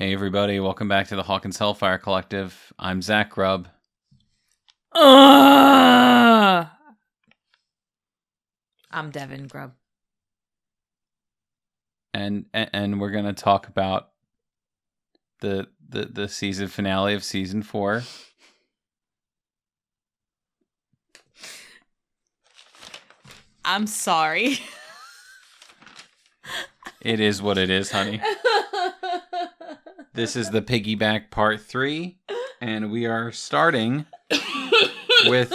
Hey everybody, welcome back to the Hawkins Hellfire Collective. I'm Zach Grubb. I'm Devon Grubb. And we're gonna talk about the season finale of season 4. I'm sorry. It is what it is, honey. This is the Piggyback Part 3, and we are starting with...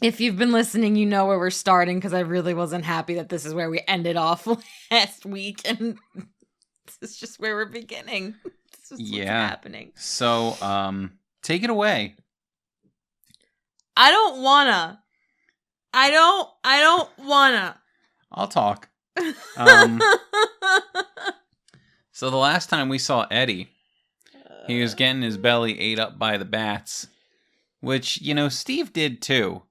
If you've been listening, you know where we're starting, because I really wasn't happy that this is where we ended off last week, and this is just where we're beginning. This is what's happening. So, take it away. I don't wanna. I'll talk. So the last time we saw Eddie, he was getting his belly ate up by the bats, which, you know, Steve did too,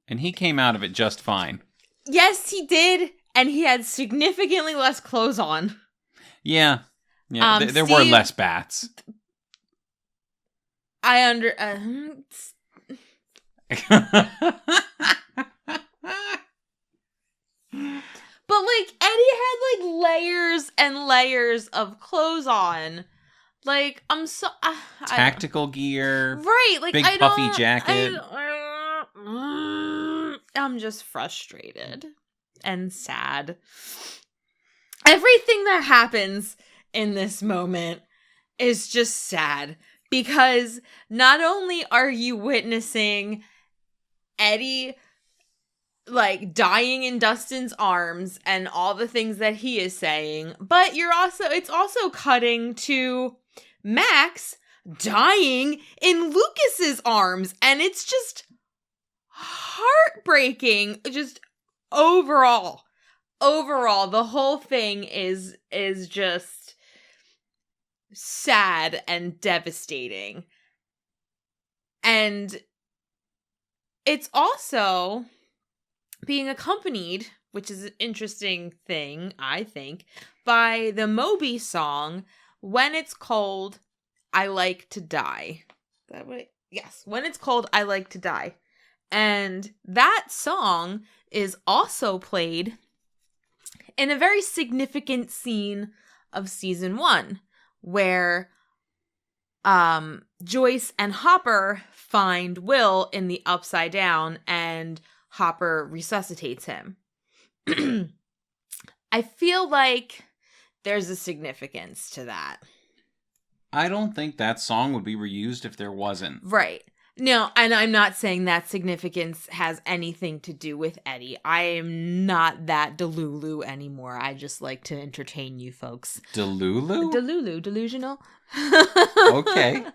and he came out of it just fine. Yes, he did, and he had significantly less clothes on. Yeah, there were less bats. But, like, Eddie had, like, layers and layers of clothes on. Like, I'm so... Tactical gear. Right, like, big puffy jacket. I'm just frustrated and sad. Everything that happens in this moment is just sad. Because not only are you witnessing Eddie... like dying in Dustin's arms and all the things that he is saying, but it's also cutting to Max dying in Lucas's arms, and it's just heartbreaking. Just overall the whole thing is just sad and devastating. And it's also being accompanied, which is an interesting thing, I think, by the Moby song, When It's Cold, I Like to Die. Is that what yes, When It's Cold, I Like to Die. And that song is also played in a very significant scene of season 1, where Joyce and Hopper find Will in the Upside Down, and Hopper resuscitates him. I feel like there's a significance to that. I don't think that song would be reused if there wasn't. Right. No, and I'm not saying that significance has anything to do with Eddie. I am not that delulu anymore. I just like to entertain you folks. Delulu? Delusional. Okay.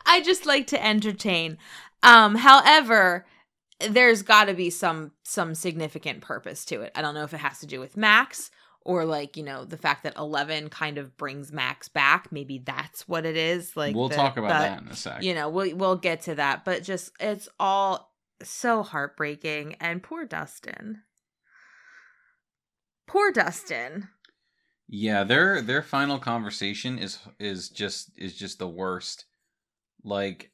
I just like to entertain. However, there's got to be some significant purpose to it. I don't know if it has to do with Max or, like, you know, the fact that 11 kind of brings Max back. Maybe that's what it is. Like, we'll talk about that in a sec. You know, we'll get to that. But just, it's all so heartbreaking. And poor Dustin. Yeah, their final conversation is just the worst. Like,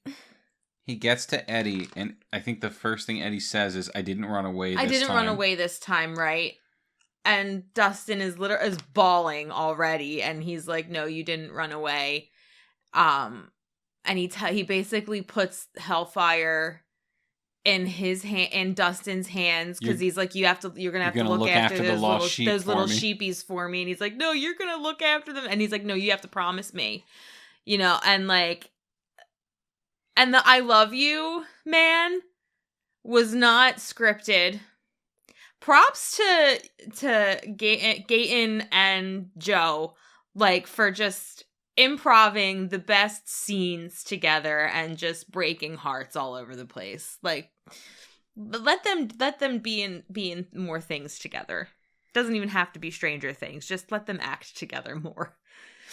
he gets to Eddie, and I think the first thing Eddie says is, I didn't run away this time, right? And Dustin is bawling already, and he's like, no, you didn't run away. And he basically puts Hellfire in Dustin's hands, because he's like, you're gonna have to look after those little sheepies for me. And he's like, no, you're gonna look after them. And he's like, no, you have to promise me, you know. And like, and the I love you man was not scripted. Props to Gaten and Joe, like, for just improving the best scenes together and just breaking hearts all over the place. Like, let them be in more things together. Doesn't even have to be Stranger Things. Just let them act together more.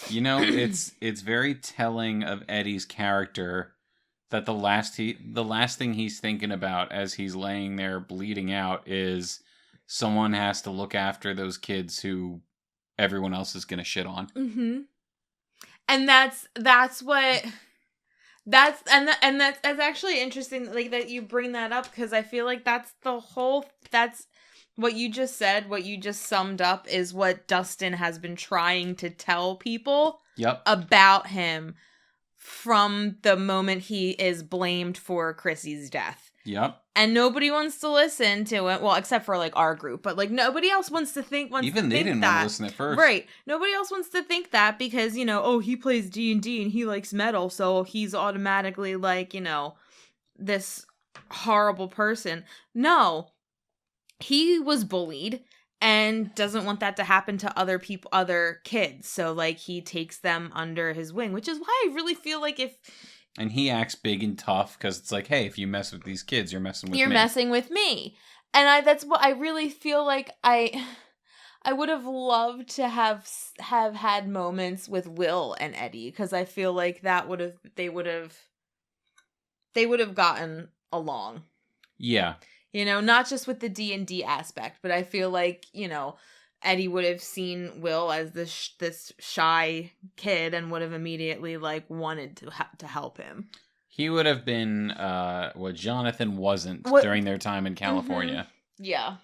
You know, it's very telling of Eddie's character that the last thing he's thinking about as he's laying there bleeding out is someone has to look after those kids who everyone else is going to shit on. Mm-hmm. And that's actually interesting, like, that you bring that up, because I feel like that's what you just said, what you just summed up is what Dustin has been trying to tell people about him from the moment he is blamed for Chrissy's death. Yep. And nobody wants to listen to it. Well, except for, like, our group. But, like, nobody else wants to think Even they didn't want to listen at first. Right. Nobody else wants to think that because, you know, oh, he plays D&D and he likes metal, so he's automatically, like, you know, this horrible person. No. He was bullied and doesn't want that to happen to other people, other kids. So, like, he takes them under his wing, which is why I really feel like And he acts big and tough because it's like, hey, if you mess with these kids, you're messing with me. You're messing with me. And that's what I really feel like I would have loved to have had moments with Will and Eddie, because I feel like they would have gotten along. Yeah. You know, not just with the D&D aspect, but I feel like, you know, Eddie would have seen Will as this shy kid and would have immediately, like, wanted to help him. He would have been what Jonathan wasn't during their time in California. Mm-hmm. Yeah.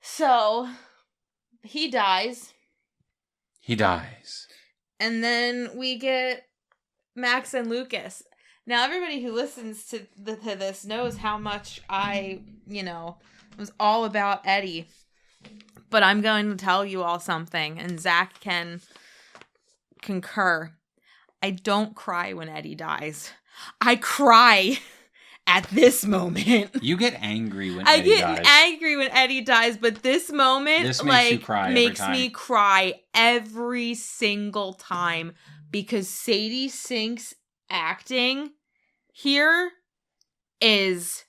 So, he dies. And then we get Max and Lucas. Now, everybody who listens to this knows how much I, you know, was all about Eddie. But I'm going to tell you all something, and Zach can concur. I don't cry when Eddie dies. I cry at this moment. You get angry when Eddie dies. I get angry when Eddie dies, but this moment, this makes you cry makes me cry every single time, because Sadie Sink's acting here is...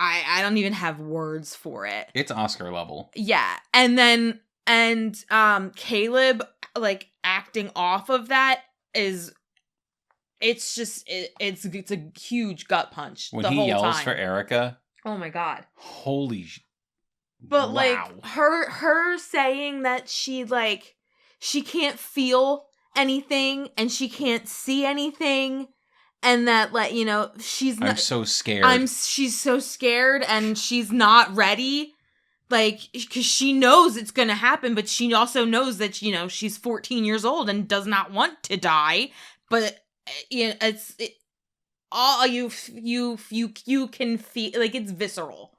I don't even have words for it. It's Oscar level. Yeah. And Caleb, like, acting off of that it's a huge gut punch when the he whole yells time. for Erica. Oh my God. But wow. Like, her saying that she can't feel anything and she can't see anything. And that, like, you know, I'm so scared. She's so scared and she's not ready. Like, because she knows it's going to happen, but she also knows that, you know, she's 14 years old and does not want to die. But, you know, all you can feel, like, it's visceral.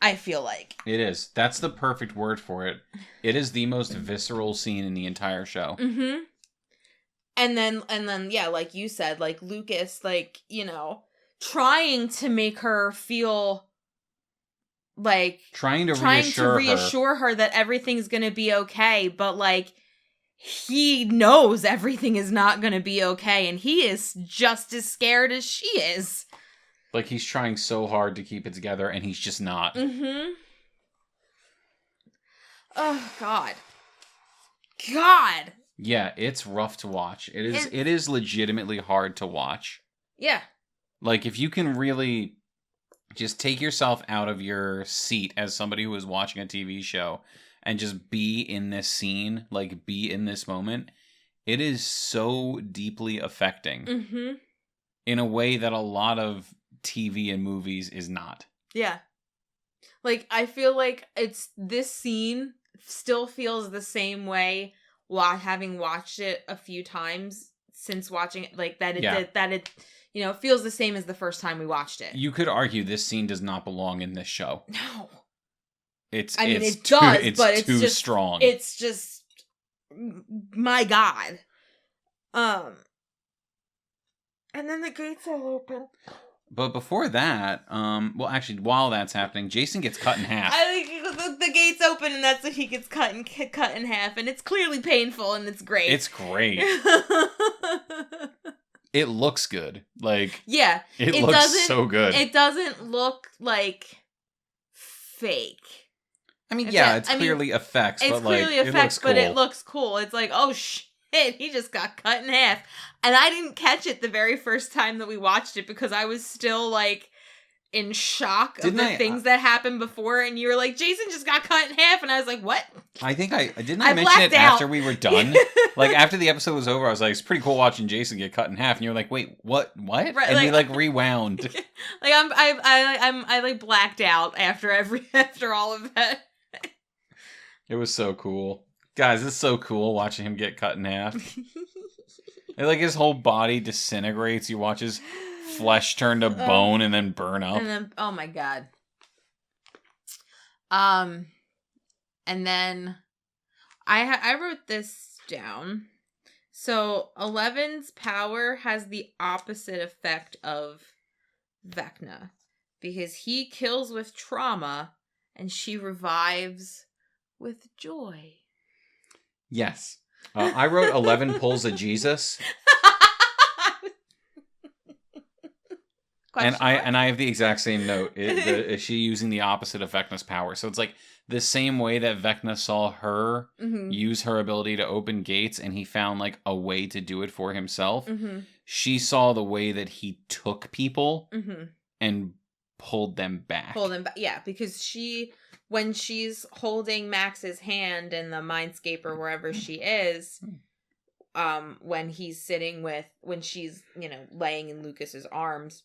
I feel like. It is. That's the perfect word for it. It is the most visceral scene in the entire show. Mm-hmm. And then, yeah, like you said, like, Lucas, like, you know, trying to make her feel, like... Trying to reassure her that everything's gonna be okay, but, like, he knows everything is not gonna be okay, and he is just as scared as she is. Like, he's trying so hard to keep it together, and he's just not. Mm-hmm. Oh, God. God! Yeah, it's rough to watch. It is legitimately hard to watch. Yeah. Like, if you can really just take yourself out of your seat as somebody who is watching a TV show and just be in this scene, like, be in this moment, it is so deeply affecting. Mm-hmm. In a way that a lot of TV and movies is not. Yeah. Like, I feel like this scene still feels the same way having watched it a few times since watching it, like, that it you know, feels the same as the first time we watched it. You could argue this scene does not belong in this show. No. It does, but it's too just strong. It's just, my God. And then the gates all open. But before that, well, actually, while that's happening, Jason gets cut in half. I think the gates open, and that's when he gets cut in half, and it's clearly painful, and it's great. It's great. It looks good. Like, yeah, it looks so good. It doesn't look like fake. I mean, it's clearly effects, but like, it looks cool. But it looks cool. It's like, oh shit, he just got cut in half. And I didn't catch it the very first time that we watched it because I was still, like, in shock of the things that happened before, and you were like, Jason just got cut in half, and I was like, what? I think I mention it after we were done. Like, after the episode was over, I was like, it's pretty cool watching Jason get cut in half, and you were like, wait, what? Right, and like, we like rewound. Like I like blacked out after all of that. It was so cool. Guys, it's so cool watching him get cut in half. And, like, his whole body disintegrates. You watch his flesh turn to bone and then burn up. And then, oh my god. And then I wrote this down. So 11's power has the opposite effect of Vecna, because he kills with trauma and she revives with joy. Yes. I wrote 11 pulls a Jesus. And I have the exact same note. Is she using the opposite of Vecna's power? So it's like the same way that Vecna saw her use her ability to open gates, and he found like a way to do it for himself. Mm-hmm. She saw the way that he took people and pulled them back. Yeah, because when she's holding Max's hand in the Mindscape or wherever she is, when she's laying in Lucas's arms,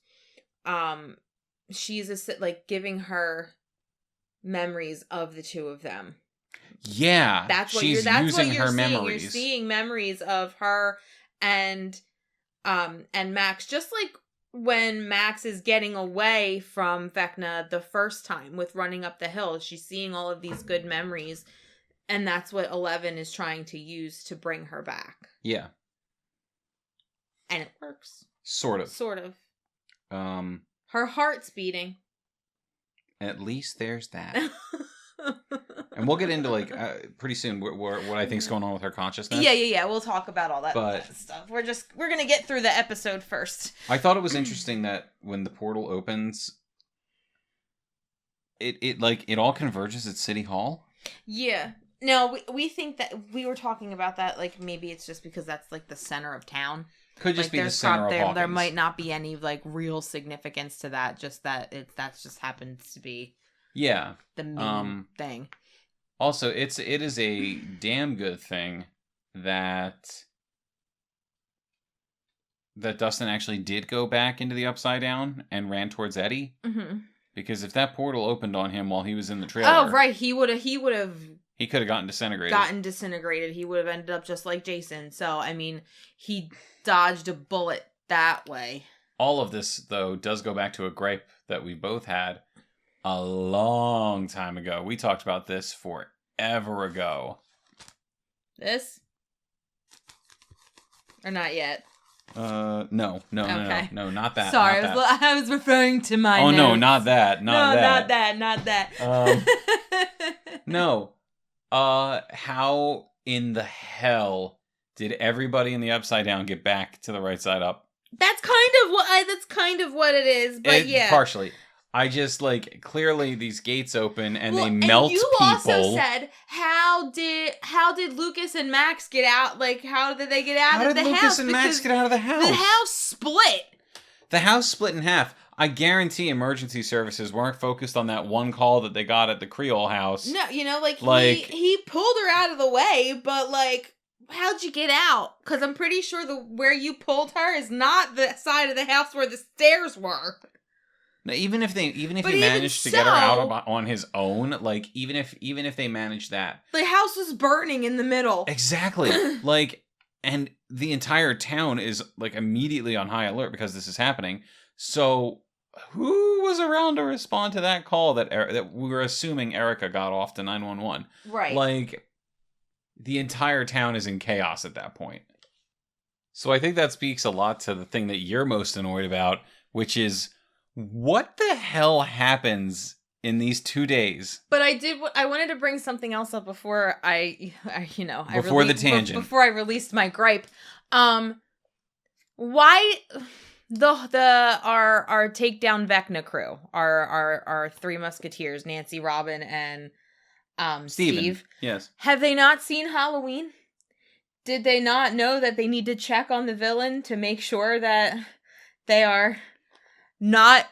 she's like giving her memories of the two of them. Yeah, that's what using her memories. You're seeing memories of her and Max, just like when Max is getting away from Vecna the first time with running up the hill. She's seeing all of these good memories, and that's what 11 is trying to use to bring her back. Yeah, and it works. Sort of. Her heart's beating. At least there's that. And we'll get into like pretty soon what I think's going on with her consciousness. Yeah. We'll talk about all that stuff. We're gonna get through the episode first. I thought it was interesting that when the portal opens, it all converges at City Hall. Yeah. No, we think that we were talking about that. Like maybe it's just because that's like the center of town. Could just be the center of Hawkins. There might not be any like real significance to that. Just that that's just happens to be the main thing. Also, it is a damn good thing that Dustin actually did go back into the Upside Down and ran towards Eddie. Mm-hmm. Because if that portal opened on him while he was in the trailer, oh right, he could have gotten disintegrated. He would have ended up just like Jason. So I mean, he dodged a bullet that way. All of this, though, does go back to a gripe that we both had a long time ago. We talked about this forever ago. This? Or not yet? No, not that. Sorry, not that. I was referring to my notes. No, not that. Not that. No. How in the hell did everybody in the Upside Down get back to the right side up? That's kind of what it is, but yeah. Partially. I just, like, clearly these gates open and they melt people. You also said, how did Lucas and Max get out? Like, how did they get out of the house? How did Lucas and Max get out of the house? The house split. The house split in half. I guarantee emergency services weren't focused on that one call that they got at the Creole house. No, he pulled her out of the way, but, like, how'd you get out? Because I'm pretty sure where you pulled her is not the side of the house where the stairs were. Now, even if he managed to get her out on his own, like even if they managed that, the house was burning in the middle. Exactly. Like, and the entire town is like immediately on high alert because this is happening. So, who was around to respond to that call that we were assuming Erica got off to 911? Right. Like, the entire town is in chaos at that point. So I think that speaks a lot to the thing that you're most annoyed about, which is, what the hell happens in these 2 days? But I wanted to bring something else up before before the tangent. Before I released my gripe. Why our takedown Vecna crew, our three musketeers, Nancy, Robin, and Steve. Yes. Have they not seen Halloween? Did they not know that they need to check on the villain to make sure that they are not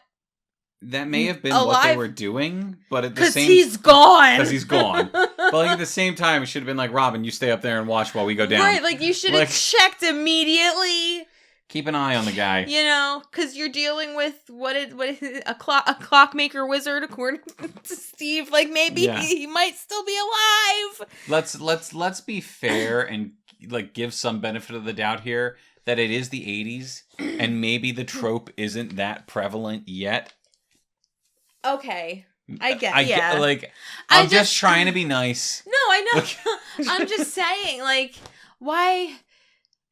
that may have been what they were doing, but at the same... Because he's gone. But like at the same time, it should have been like, Robin, you stay up there and watch while we go down. Right, like you should have checked immediately. Keep an eye on the guy. You know, because you're dealing with what is it, a clockmaker wizard, according to Steve. Like maybe he might still be alive. Let's be fair and like give some benefit of the doubt here that it is the 80s and maybe the trope isn't that prevalent yet. Okay. I get, like, I'm just trying to be nice. No, I know. I'm just saying, like, why?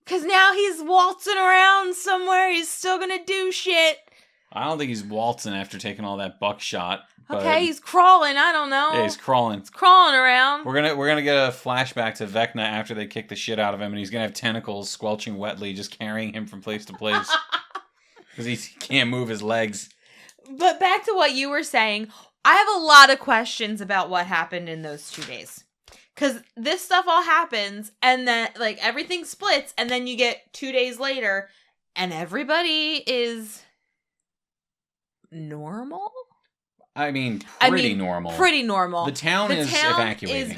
Because now he's waltzing around somewhere. He's still going to do shit. I don't think he's waltzing after taking all that buckshot. Okay, he's crawling. I don't know. Yeah, he's crawling. He's crawling around. We're gonna get a flashback to Vecna after they kick the shit out of him, and he's gonna have tentacles squelching wetly, just carrying him from place to place. Because he can't move his legs. But back to what you were saying, I have a lot of questions about what happened in those 2 days. Because this stuff all happens, and then, like, everything splits, and then you get 2 days later, and everybody is normal? I mean, pretty normal. Pretty normal. The town is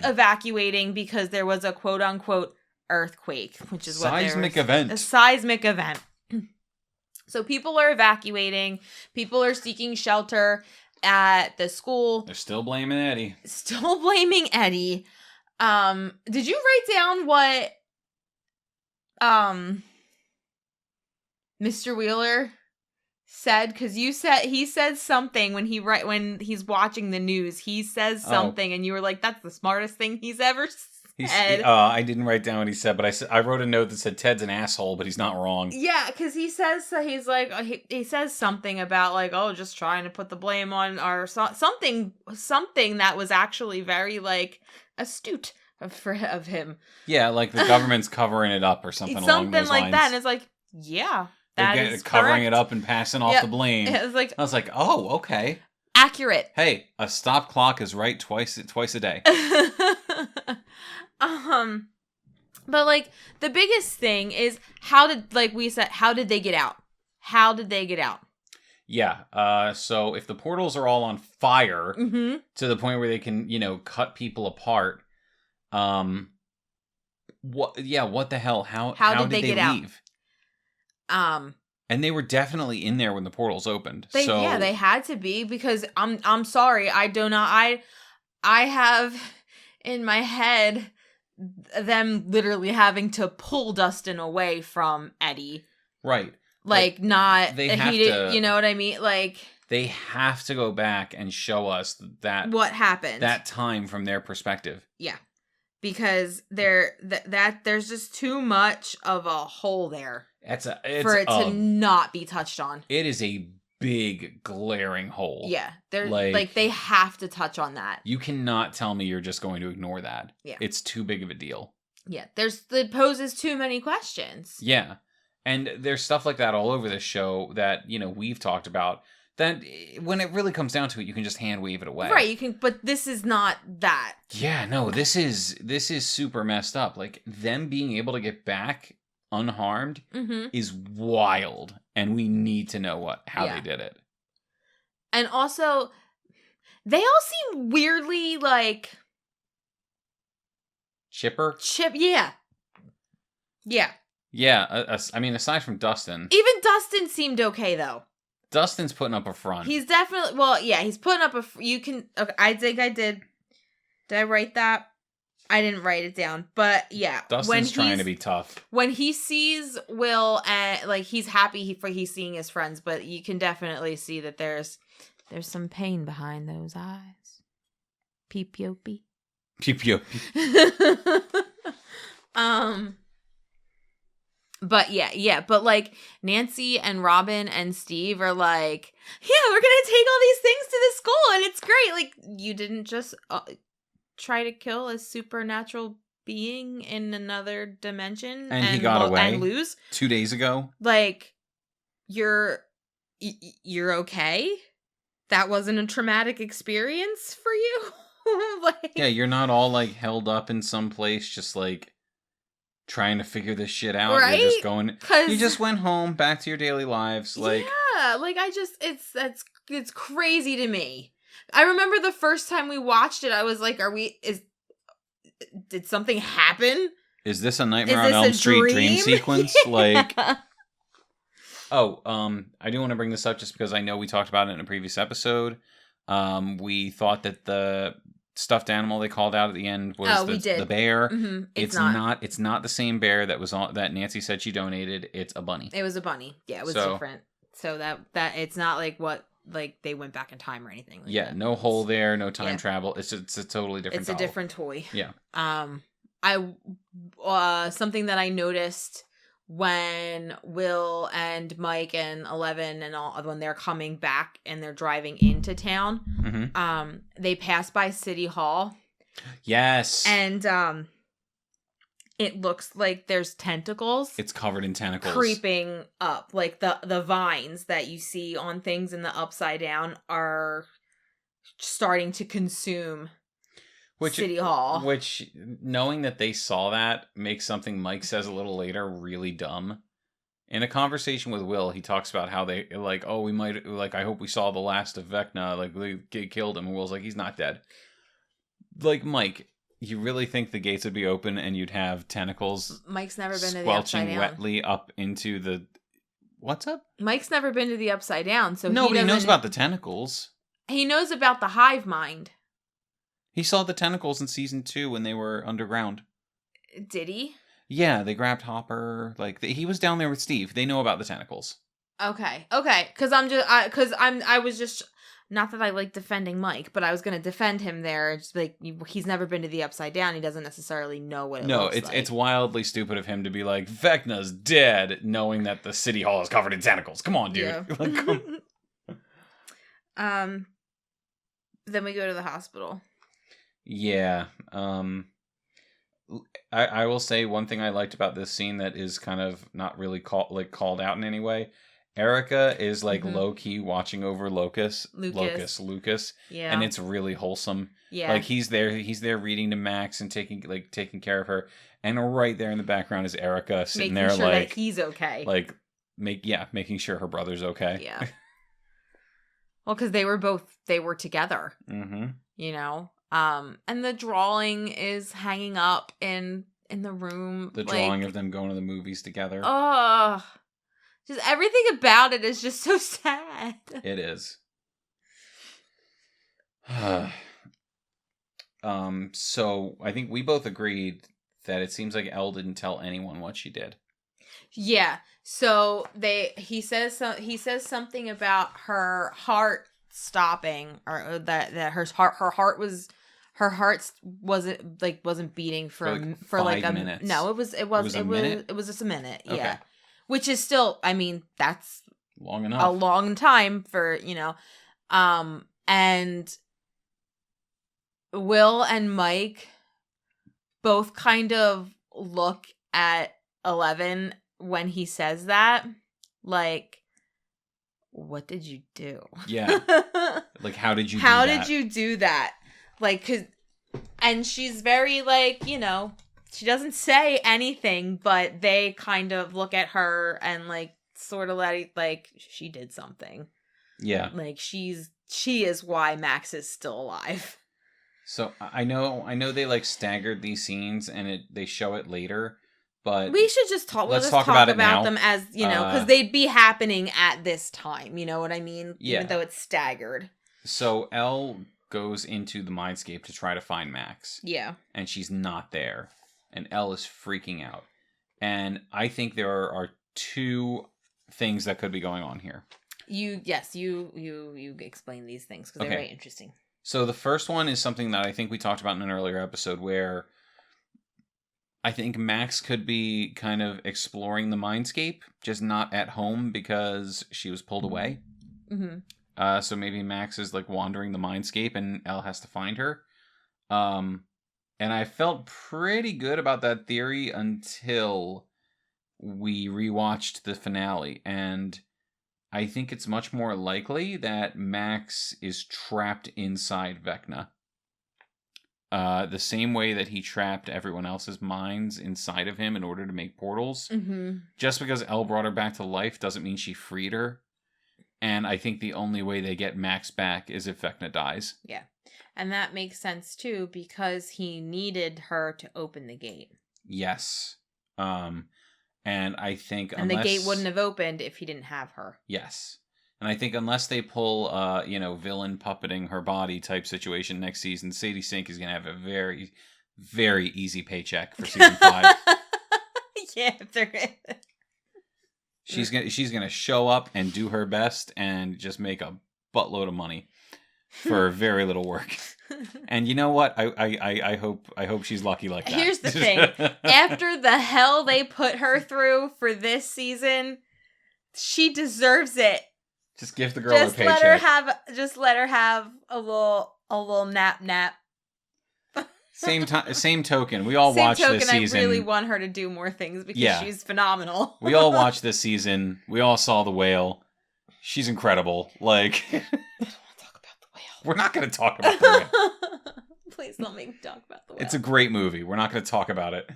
evacuating because there was a quote-unquote earthquake, which is seismic event. A seismic event. So people are evacuating. People are seeking shelter at the school. They're still blaming Eddie. Did you write down what Mr. Wheeler said? Because he said something when he's watching the news. He says something, and you were like, "That's the smartest thing he's ever said." I didn't write down what he said, but I wrote a note that said Ted's an asshole, but he's not wrong. Yeah, because he says he says something about like, just trying to put the blame on our something that was actually very like astute of him. Yeah, like the government's covering it up or something along those lines. That, and it's like, yeah, that is covering correct. it up and passing off the blame. It was like, I was like, oh, okay, accurate. Hey, a stop clock is right twice a day. But like the biggest thing is how did they get out? How did they get out? Yeah. So if the portals are all on fire mm-hmm. to the point where they can, cut people apart, what the hell? How did they get leave? Out? And they were definitely in there when the portals opened. They had to be, because I'm sorry, I have in my head them literally having to pull Dustin away from Eddie. Right. Like not they have to, you know what I mean? Like they have to go back and show us that what happened that time from their perspective. Yeah. Because there's just too much of a hole there. For it to not be touched on. It is a big glaring hole. Yeah, they're like they have to touch on that. You cannot tell me you're just going to ignore that. Yeah, it's too big of a deal. Yeah, it poses too many questions. Yeah, and there's stuff like that all over this show that we've talked about. That when it really comes down to it, you can just hand wave it away. Right, you can, but this is not that. Yeah, no, this is super messed up. Like them being able to get back unharmed mm-hmm. is wild, and we need to know how they did it. And also, they all seem weirdly like chipper. Yeah. I mean, aside from Dustin, even Dustin seemed okay though. Dustin's putting up a front. He's definitely he's putting up you can. Okay, I think I did. Did I write that? I didn't write it down, but yeah. Dustin's trying to be tough. When he sees Will, and like he's happy he's seeing his friends, but you can definitely see that there's some pain behind those eyes. Peep-yopey. But like Nancy and Robin and Steve are like, yeah, we're gonna take all these things to the school, and it's great. Like, you didn't just try to kill a supernatural being in another dimension and he got away and lose 2 days ago. Like, you're okay? That wasn't a traumatic experience for you? Like, yeah, you're not all like held up in some place just like trying to figure this shit out. Right? You're just going, you just went home back to your daily lives. Like, yeah, like that's it's crazy to me. I remember the first time we watched it, I was like, did something happen? Is this a Nightmare on Elm Street dream sequence? Like, I do want to bring this up just because I know we talked about it in a previous episode. We thought that the stuffed animal they called out at the end was the bear. Mm-hmm. It's not. It's not the same bear that Nancy said she donated. It's a bunny. It was a bunny. Yeah, it was different. So that it's not like what they went back in time or anything. Like that. No hole there, no time travel. It's a totally different. It's a different toy. Yeah. Something that I noticed when Will and Mike and 11 and all when they're coming back and they're driving into town, mm-hmm. They pass by City Hall. Yes. And it looks like there's tentacles. It's covered in tentacles. Creeping up. Like the vines that you see on things in the Upside Down are starting to consume City Hall. Which, knowing that they saw that, makes something Mike says a little later really dumb. In a conversation with Will, he talks about how they, like, oh, we might, like, I hope we saw the last of Vecna, like, they killed him, and Will's like, he's not dead. Like, Mike, you really think the gates would be open and you'd have tentacles Mike's never been to the Upside Down. Squelching wetly up into the... What's up? Mike's never been to the Upside Down, so no, but he knows about the tentacles. He knows about the hive mind. He saw the tentacles in season 2 when they were underground. Did he? Yeah, they grabbed Hopper. Like he was down there with Steve. They know about the tentacles. Okay. Because I was just not that I like defending Mike, but I was going to defend him there. Just like he's never been to the Upside Down. He doesn't necessarily know what it looks like. No, it's wildly stupid of him to be like Vecna's dead, knowing that the City Hall is covered in tentacles. Come on, dude. Yeah. Like, come. Then we go to the hospital. Yeah. I will say one thing I liked about this scene that is kind of not really called out in any way. Erica is like mm-hmm. low key watching over Lucas. Yeah. And it's really wholesome. Yeah. Like he's there reading to Max and taking care of her. And right there in the background is Erica sitting making there that he's okay. Like making sure her brother's okay. Yeah. Well, because they were together. Mm-hmm. You know? And the drawing is hanging up in the room. The drawing of them going to the movies together. Oh, just everything about it is just so sad. It is. So I think we both agreed that it seems like Elle didn't tell anyone what she did. Yeah. So he says something about her heart stopping, or that her heart wasn't beating for like 5 minutes. No, it was just a minute. Okay. Yeah. Which is still, I mean, that's long enough. A long time for, and Will and Mike both kind of look at 11 when he says that, like, what did you do? Yeah. Like, how did you do that? How did you do that? Like, and she's very, like, she doesn't say anything, but they kind of look at her and, like, sort of like, she did something. Yeah. Like, she is why Max is still alive. So, I know they, like, staggered these scenes, and they show it later, but... We should just talk about them as, because they'd be happening at this time, you know what I mean? Yeah. Even though it's staggered. So, Elle goes into the mindscape to try to find Max. Yeah. And she's not there. And Elle is freaking out. And I think there are 2 things that could be going on here. You explain these things because they're very interesting. So the first one is something that I think we talked about in an earlier episode, where I think Max could be kind of exploring the mindscape, just not at home because she was pulled away. Mm-hmm. So maybe Max is like wandering the mindscape and Elle has to find her. And I felt pretty good about that theory until we rewatched the finale. And I think it's much more likely that Max is trapped inside Vecna. The same way that he trapped everyone else's minds inside of him in order to make portals. Mm-hmm. Just because Elle brought her back to life doesn't mean she freed her. And I think the only way they get Max back is if Vecna dies. Yeah. And that makes sense, too, because he needed her to open the gate. Yes. And I think the gate wouldn't have opened if he didn't have her. Yes. And I think unless they pull, villain puppeting her body type situation next season, Sadie Sink is going to have a very, very easy paycheck for season 5. Yeah, if there is. She's gonna show up and do her best and just make a buttload of money for very little work. And you know what? I hope she's lucky like that. Here's the thing. After the hell they put her through for this season, she deserves it. Just give the girl a paycheck. Let her have a little nap. Same token. We all watched this season. I really want her to do more things because she's phenomenal. We all watched this season. We all saw The Whale. She's incredible. Like, I don't want to talk about The Whale. We're not going to talk about The Whale. Please don't make me talk about The Whale. It's a great movie. We're not going to talk about it.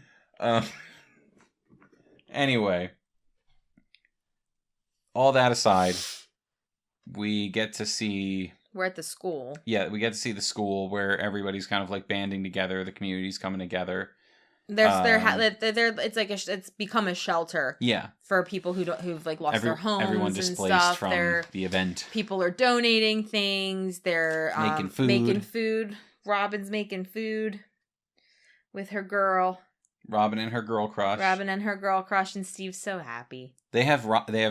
Anyway, all that aside, we get to see. We're at the school. Yeah, we get to see the school where everybody's kind of like banding together. The community's coming together. It's become a shelter. Yeah, for people who've like lost their homes. Everyone and displaced stuff. from the event. People are donating things. They're making food. Robin's making food with her girl. Robin and her girl crush. And Steve's so happy. They have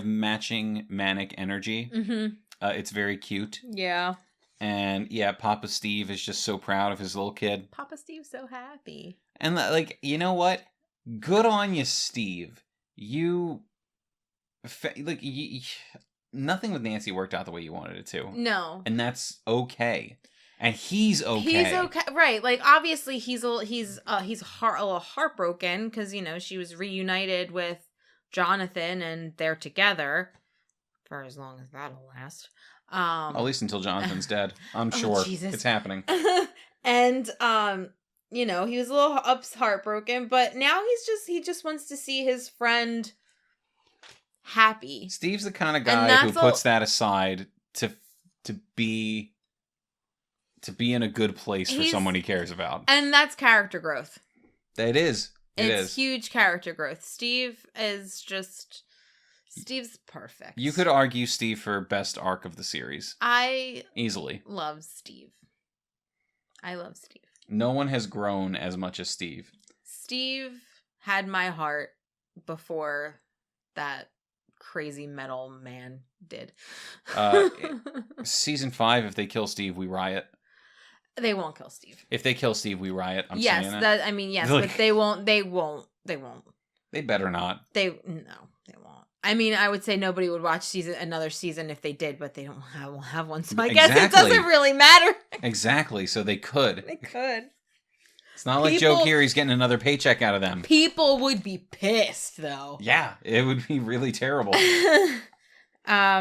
matching manic energy. Mm-hmm. It's very cute. Yeah. And yeah, Papa Steve is just so proud of his little kid. Papa Steve's so happy. And like, you know what? Good on you, Steve. Nothing with Nancy worked out the way you wanted it to. No. And that's okay. And he's okay. He's okay, right? Like obviously he's a little heartbroken because she was reunited with Jonathan and they're together for as long as that'll last. At least until Jonathan's dead. I'm sure it's happening. And he was a little heartbroken, but now he just wants to see his friend happy. Steve's the kind of guy who puts that aside to be in a good place for someone he cares about. And that's character growth. It is. It's huge character growth. Steve's perfect. You could argue Steve for best arc of the series. Easily love Steve. I love Steve. No one has grown as much as Steve. Steve had my heart before that crazy metal man did. Season 5, if they kill Steve, we riot. They won't kill Steve. If they kill Steve, we riot. I'm saying it. Yes, but they won't. They won't. They better not. They won't. I mean, I would say nobody would watch another season if they did, but they won't have one, so I guess it doesn't really matter. Exactly, so they could. They could. It's not like Joe Keery's getting another paycheck out of them. People would be pissed, though. Yeah, it would be really terrible.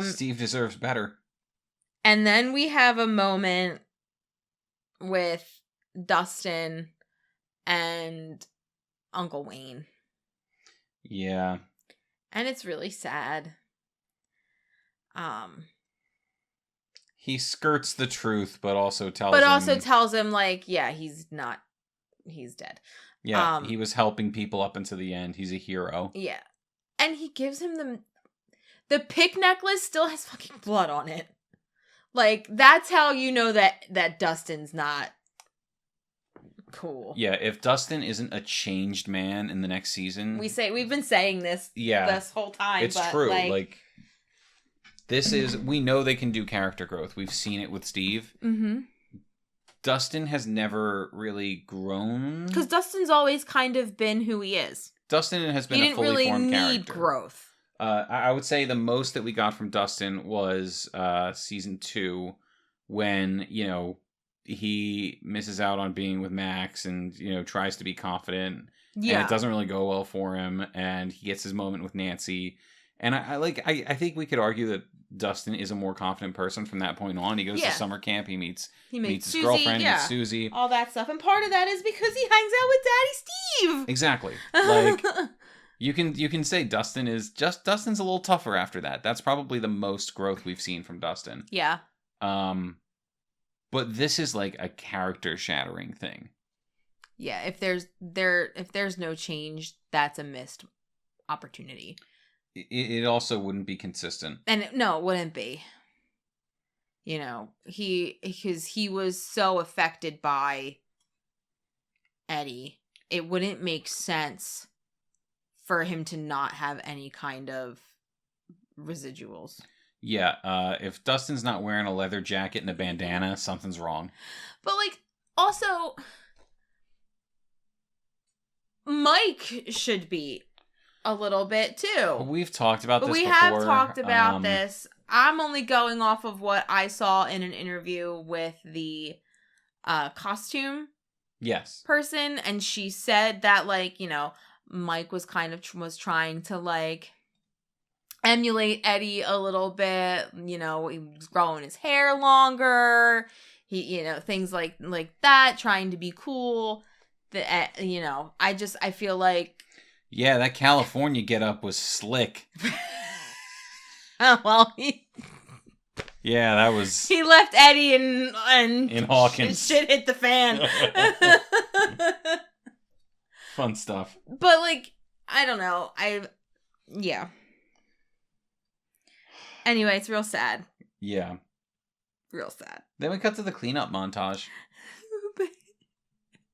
Steve deserves better. And then we have a moment with Dustin and Uncle Wayne. Yeah. And it's really sad. He skirts the truth, but also tells him, like, yeah, he's dead. Yeah, he was helping people up until the end. He's a hero. Yeah. And he gives him the pick necklace still has fucking blood on it. Like, that's how you know that Dustin's not cool. Yeah, if Dustin isn't a changed man in the next season... We've been saying this this whole time. It's true. Like, we know they can do character growth. We've seen it with Steve. Mm-hmm. Dustin has never really grown. Because Dustin's always kind of been who he is. Dustin has been a fully formed character. He didn't really need growth. I would say the most that we got from Dustin was season 2 when, he misses out on being with Max and, tries to be confident. Yeah. And it doesn't really go well for him. And he gets his moment with Nancy. And I think we could argue that Dustin is a more confident person from that point on. He goes to summer camp. He meets his Susie, girlfriend, meets Susie. All that stuff. And part of that is because he hangs out with Daddy Steve. Exactly. Like, You can say Dustin's a little tougher after that. That's probably the most growth we've seen from Dustin. Yeah. But this is like a character shattering thing. Yeah, if there's no change, that's a missed opportunity. It also wouldn't be consistent. And no, it wouldn't be. You know, because he was so affected by Eddie, it wouldn't make sense for him to not have any kind of residuals. Yeah, if Dustin's not wearing a leather jacket and a bandana, something's wrong. But, like, also, Mike should be a little bit, too. We've talked about this before. We have talked about this. I'm only going off of what I saw in an interview with the costume person, and she said that, like, you know, Mike was kind of was trying to, like, emulate Eddie a little bit. You know, he was growing his hair longer. He, you know, things like that, trying to be cool. You know, I feel like, yeah, that California getup was slick. Well, yeah, that was. He left Eddie and in Hawkins. Shit hit the fan. Fun stuff. But, like, I don't know. Yeah. Anyway, it's real sad. Yeah. Real sad. Then we cut to the cleanup montage.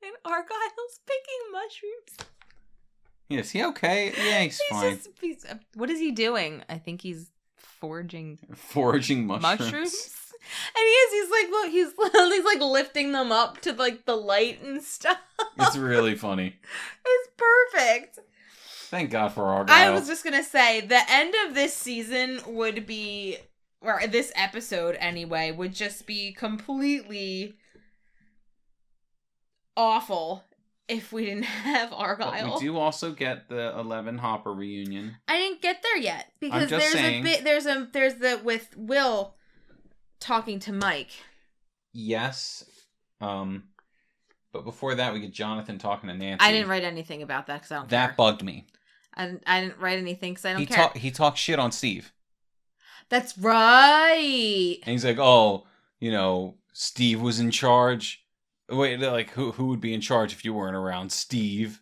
And Argyle's picking mushrooms. Yeah, is he okay? Yeah, he's fine. What is he doing? I think he's foraging mushrooms. And he's like, look, he's like lifting them up to, like, the light and stuff. It's really funny. It's perfect. Thank God for Argyle. I was just gonna say, the end of this season would be, or this episode anyway, would just be completely awful if we didn't have Argyle. But we do also get the 11 Hopper reunion. I didn't get there yet because there's a bit. There's the with Will talking to Mike. Yes, but before that, we get Jonathan talking to Nancy. I didn't write anything about that because I don't care. That bugged me. I didn't write anything because I don't care. He talked shit on Steve. That's right. And he's like, oh, you know, Steve was in charge. Wait, like, who would be in charge if you weren't around? Steve.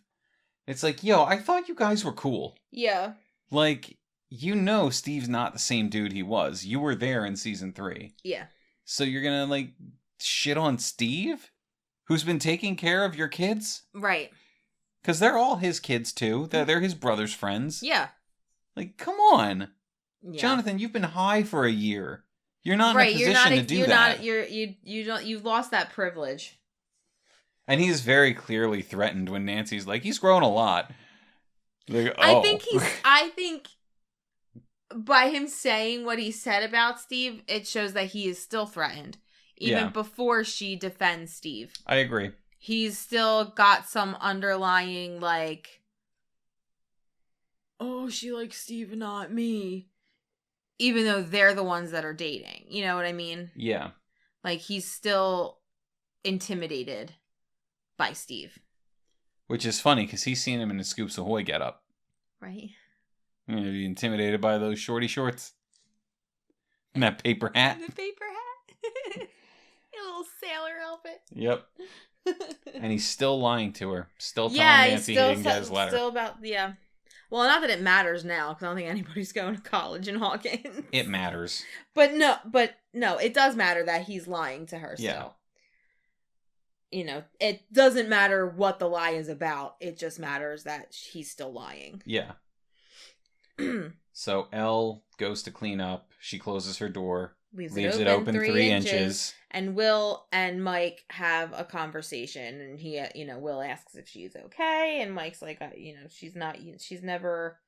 It's like, yo, I thought you guys were cool. Yeah. Like, you know Steve's not the same dude he was. You were there in season 3. Yeah. So you're gonna, like, shit on Steve? Who's been taking care of your kids? Right. Because they're all his kids, too. They're his brother's friends. Yeah. Like, come on. Yeah. Jonathan, you've been high for a year. You're not in a position to do that. You've lost that privilege. And he's very clearly threatened when Nancy's like, he's grown a lot. Like, oh. I think by him saying what he said about Steve, it shows that he is still threatened. Even before she defends Steve. I agree. He's still got some underlying, like, oh, she likes Steve, not me. Even though they're the ones that are dating. You know what I mean? Yeah. Like, he's still intimidated by Steve. Which is funny, because he's seen him in a Scoops Ahoy getup. Right. You know, be intimidated by those shorty shorts. And that paper hat. The paper hat. A little sailor outfit. Yep. And he's still lying to her. Still telling Nancy he didn't get his letter. Still about, yeah. Well, not that it matters now, because I don't think anybody's going to college in Hawkins. It matters. But no, it does matter that he's lying to her still. Yeah. You know, it doesn't matter what the lie is about. It just matters that he's still lying. Yeah. So Elle goes to clean up. She closes her door. Leaves it open 3 inches. And Will and Mike have a conversation. And he, you know, Will asks if she's okay. And Mike's like, you know, she's never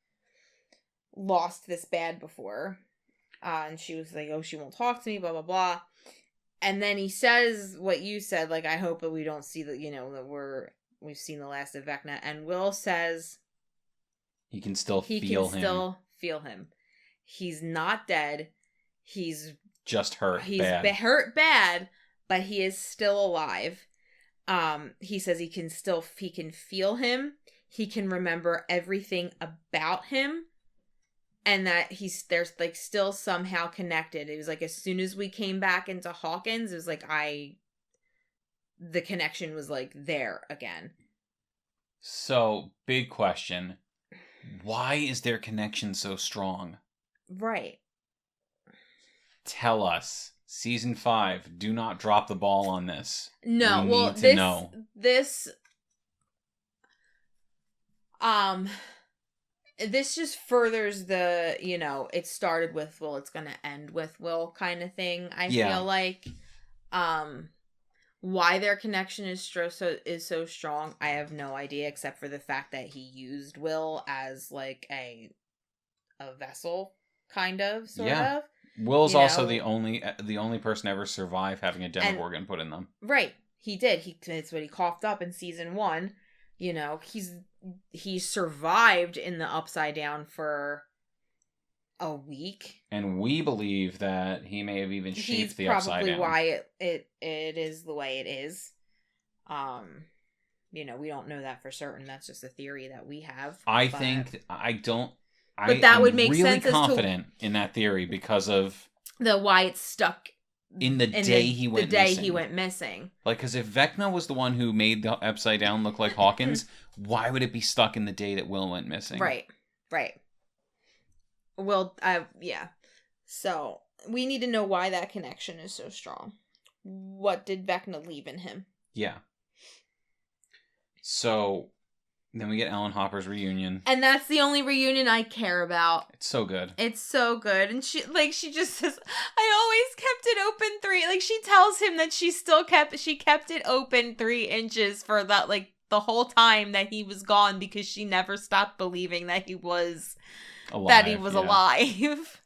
lost this bad before. And she was like, oh, she won't talk to me, blah, blah, blah. And then he says what you said, like, I hope that we don't see that, you know, that we've seen the last of Vecna. And Will says he can still feel him. He's not dead. He's just hurt. He's hurt bad, but he is still alive. He says he can feel him. he can remember everything about him. And that there's like still somehow connected. It was like as soon as we came back into Hawkins, it was like the connection was like there again. So, big question. Why is their connection so strong? Right. Tell us. Season 5, do not drop the ball on this. No, we well, need to know. This just furders the, it started with Will, it's going to end with Will kind of thing. I feel like, why their connection is so strong, I have no idea, except for the fact that he used Will as like a vessel, kind of, sort of. Will's also the only person ever survive having a Demogorgon put in them. Right. He did. It's what he coughed up in season 1. He survived in the Upside Down for a week. And we believe that he may have even shaped the Upside Down. Probably why it is the way it is. We don't know that for certain. That's just a theory that we have. But that would make sense. I'm really confident in that theory because of why it's stuck in the day he went missing. He went missing. Like, because if Vecna was the one who made the Upside Down look like Hawkins, why would it be stuck in the day that Will went missing? Right. Well, yeah. So, we need to know why that connection is so strong. What did Vecna leave in him? Yeah. So, then we get Ellen Hopper's reunion. And that's the only reunion I care about. It's so good. It's so good. And she just says, I always kept it open 3. Like, she tells him that she kept it open 3 inches for that, like, the whole time that he was gone because she never stopped believing that he was alive.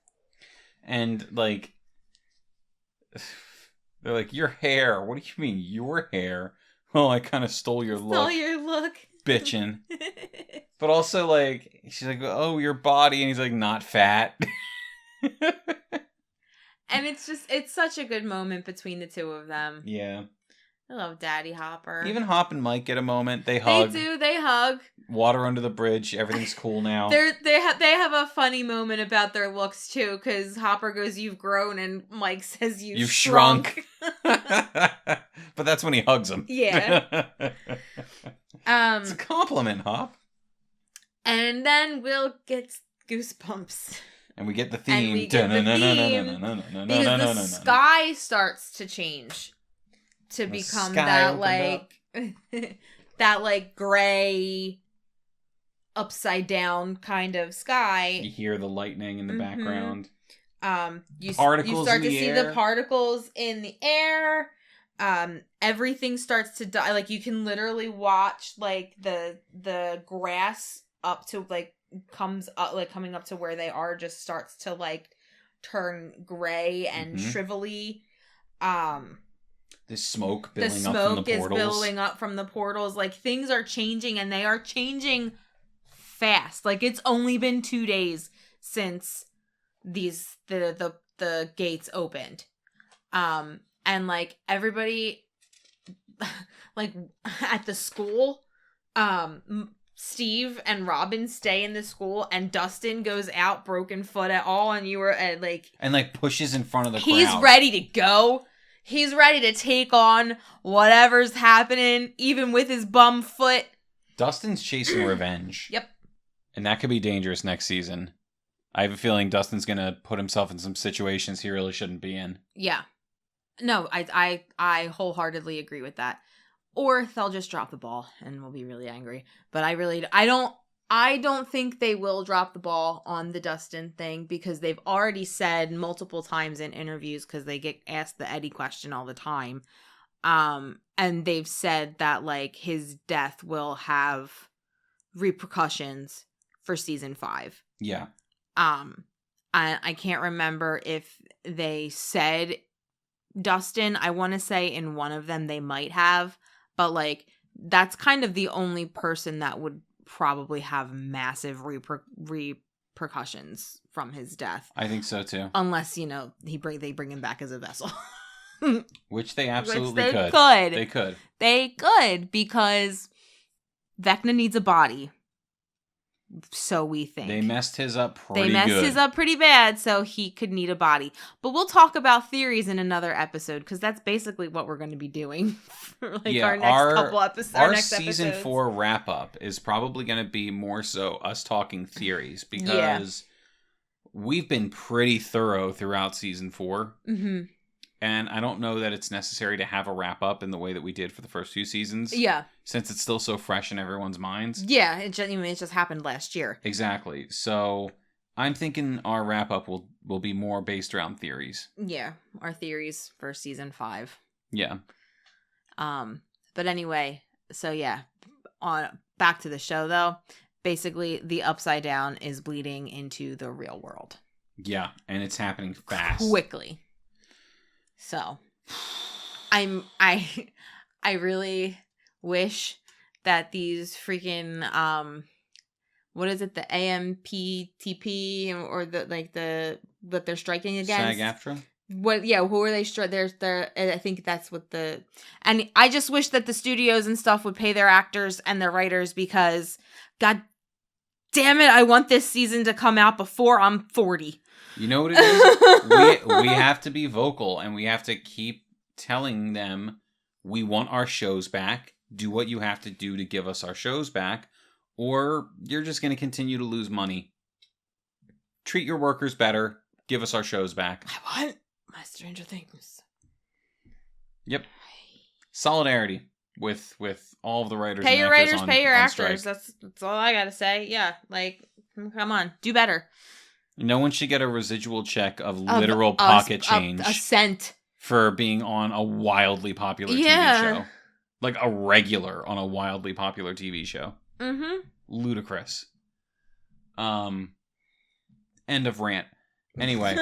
And, like, they're like, your hair. What do you mean, your hair? Well, I kind of stole your look. Bitchin'. But also, like, she's like, oh, your body. And he's like, not fat. And it's such a good moment between the two of them. Yeah. I love Daddy Hopper. Even Hop and Mike get a moment. They hug. They hug. Water under the bridge. Everything's cool now. They have a funny moment about their looks, too, because Hopper goes, you've grown, and Mike says, you've shrunk. But that's when he hugs him. Yeah. It's a compliment, Hop. And then Will gets goosebumps. And we get the theme. Because the sky starts to change to become that like gray upside down kind of sky. You hear the lightning in the background. You start to see the particles in the air. Everything starts to die. Like, you can literally watch like the grass up to like coming up to where they are just starts to like turn gray and shrivelly. The smoke billowing up from the portals. The smoke is billowing up from the portals. Like, things are changing, and they are changing fast. Like, it's only been 2 days since the gates opened. And like everybody like at the school, Steve and Robin stay in the school, and Dustin goes out broken foot at all, and you were and pushes in front of the crowd. He's ready to go. He's ready to take on whatever's happening, even with his bum foot. Dustin's chasing revenge. Yep. And that could be dangerous next season. I have a feeling Dustin's going to put himself in some situations he really shouldn't be in. Yeah. No, I wholeheartedly agree with that. Or they'll just drop the ball and we'll be really angry. But I don't think they will drop the ball on the Dustin thing, because they've already said multiple times in interviews, because they get asked the Eddie question all the time. And they've said that like his death will have repercussions for season 5. Yeah. I can't remember if they said Dustin. I want to say in one of them they might have, but like that's kind of the only person that would probably have massive repercussions from his death. I think so too. Unless, they bring him back as a vessel. Which they absolutely could. They could. They could, because Vecna needs a body. So we think. They messed his up pretty bad, so he could need a body. But we'll talk about theories in another episode, because that's basically what we're going to be doing for our next couple episodes. Our season 4 wrap-up is probably going to be more so us talking theories, because we've been pretty thorough throughout season 4. Mm-hmm. And I don't know that it's necessary to have a wrap-up in the way that we did for the first few seasons. Yeah. Since it's still so fresh in everyone's minds. Yeah, it just happened last year. Exactly. So I'm thinking our wrap-up will be more based around theories. Yeah, our theories for season 5. Yeah. But anyway, so yeah, back to the show though. Basically, the Upside Down is bleeding into the real world. Yeah, and it's happening fast. Quickly. So, I really wish that these freaking what is it, the AMPTP or that they're striking against? SAG-AFTRA? What? Yeah, who are they? They're I think that's what and I just wish that the studios and stuff would pay their actors and their writers, because God damn it, I want this season to come out before I'm 40. You know what it is? we have to be vocal, and we have to keep telling them we want our shows back. Do what you have to do to give us our shows back, or you're just going to continue to lose money. Treat your workers better. Give us our shows back. I want my Stranger Things. Yep. Solidarity with all of the writers. Pay your writers, pay your actors. That's all I got to say. Yeah, come on, do better. No one should get a residual check of literal pocket change. A cent. For being on a wildly popular TV show. Like a regular on a wildly popular TV show. Mm-hmm. Ludicrous. End of rant. Anyway.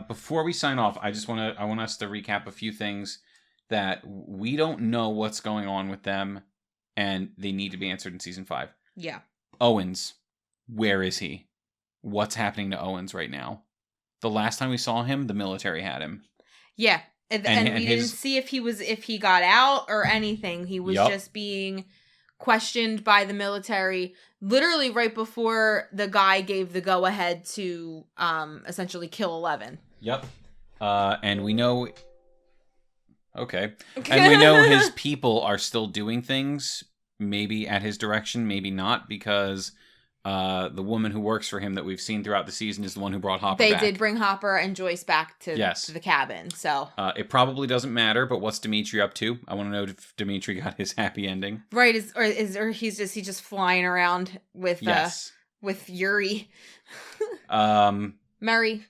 Before we sign off, I want us to recap a few things that we don't know what's going on with them, and they need to be answered in season 5. Yeah. Owens. Where is he? What's happening to Owens right now? The last time we saw him, the military had him. Yeah. And we didn't see if he got out or anything. He was just being questioned by the military literally right before the guy gave the go-ahead to essentially kill 11. Yep. And we know... Okay. And we know his people are still doing things, maybe at his direction, maybe not, because... the woman who works for him that we've seen throughout the season is the one who brought Hopper back. They did bring Hopper and Joyce back to the cabin, so... it probably doesn't matter, but what's Dimitri up to? I want to know if Dimitri got his happy ending. Right, or he's just flying around with Yuri. Murray.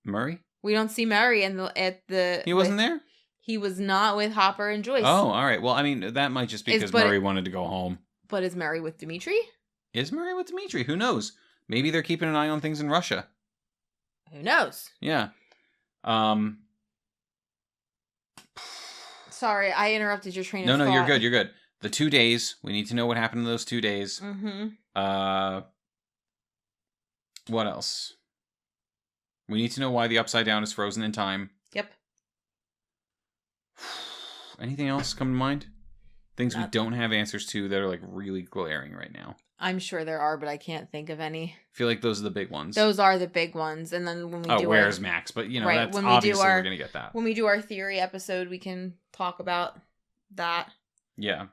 Murray? We don't see Murray at the... He wasn't there? He was not with Hopper and Joyce. Oh, all right. Well, I mean, that might just be because Murray wanted to go home. But is Murray with Dimitri? Is Murray with Dimitri? Who knows? Maybe they're keeping an eye on things in Russia. Who knows? Yeah. Sorry, I interrupted your train of thought. No, you're good. You're good. The 2 days. We need to know what happened in those 2 days. Mm-hmm. What else? We need to know why the Upside Down is frozen in time. Yep. Anything else come to mind? Things we don't have answers to that are really glaring right now. I'm sure there are, but I can't think of any. I feel like those are the big ones. Those are the big ones. And then when we do where's Max? But, that's obviously we're going to get that. When we do our theory episode, we can talk about that. Yeah.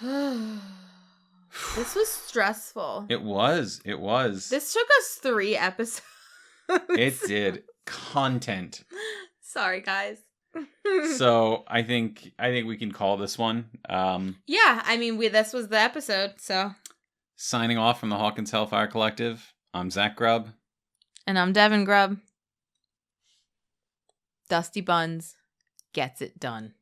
This was stressful. It was. This took us 3 episodes. It did. Content. Sorry, guys. So I think we can call this one. Yeah, I mean, this was the episode, so. Signing off from the Hawkins Hellfire Collective, I'm Zach Grubb. And I'm Devon Grubb. Dusty Buns gets it done.